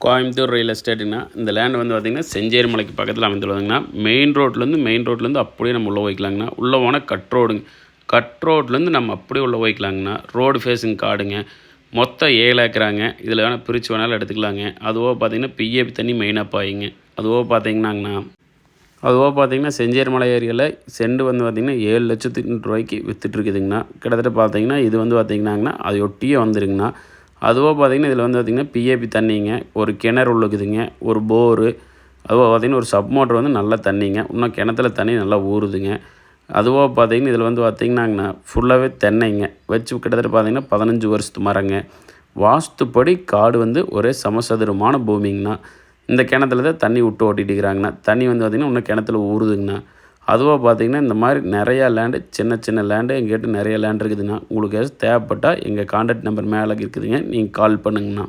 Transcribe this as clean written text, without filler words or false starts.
Coimbatore real எஸ்டேட்டுங்கன்னா இந்த land வந்து பார்த்திங்கன்னா செஞ்சேரி மலைக்கு பக்கத்தில் அமைந்துள்ளதுங்கண்ணா. மெயின் ரோட்லேருந்து அப்படியே நம்ம உள்ளே போய்க்கலாங்கண்ணா. உள்ளே போனால் கட் ரோட்லேருந்து நம்ம அப்படியே உள்ளே போய்க்கலாங்கண்ணா. Road facing காடுங்க. மொத்தம் 7 ஏக்கராங்க. இதில் வேணால் பிரித்து வேணாலும் எடுத்துக்கலாங்க. அதுவோ பார்த்திங்கன்னா பிஏபி தண்ணி மெயினாக பாயுங்க. அதுவோ பார்த்திங்கன்னா செஞ்சேரி மலை ஏரியாவில் செண்டு வந்து பார்த்திங்கன்னா 7,00,000 ரூபாய்க்கு விற்றுட்ருக்குதுங்கண்ணா. கிட்டத்தட்ட பார்த்திங்கன்னா இது வந்து பார்த்திங்கன்னாங்கண்ணா அது ஒட்டியே வந்துருங்கண்ணா. அதுவோ பார்த்திங்கன்னா இதில் வந்து பார்த்திங்கன்னா பிஏபி தண்ணிங்க, ஒரு கிணறு உள்ளுக்குதுங்க, ஒரு போரு, அதுவோ பார்த்திங்கன்னா ஒரு சப் மோட்டர் வந்து நல்ல தண்ணிங்க. இன்னும் கிணத்துல தண்ணி நல்லா ஊறுதுங்க. அதுவோ பார்த்திங்கன்னா இதில் வந்து பார்த்திங்கன்னாங்கண்ணா ஃபுல்லாகவே தென்னைங்க வச்சு கிட்டத்தட்ட பார்த்திங்கன்னா 15 வருஷத்து மரங்க. வாஸ்துப்படி காடு வந்து ஒரே சமசதுரமான பூமிங்கண்ணா. இந்த கிணத்துல தான் தண்ணி விட்டு ஓட்டிகிட்டுக்கிறாங்கண்ணா. தண்ணி வந்து பார்த்திங்கன்னா இன்னும் கிணத்துல ஊறுதுங்கண்ணா. அதுவாக பார்த்திங்கன்னா இந்த மாதிரி நிறையா லேண்டு, சின்ன லேண்டு எங்ககிட்ட நிறைய லேண்ட் இருக்குதுங்கண்ணா. உங்களுக்கு ஏதாச்சும் தேவைப்பட்டால் எங்கள் கான்டாக்ட் நம்பர் மேலே இருக்குதுங்க, நீங்கள் கால் பண்ணுங்கண்ணா.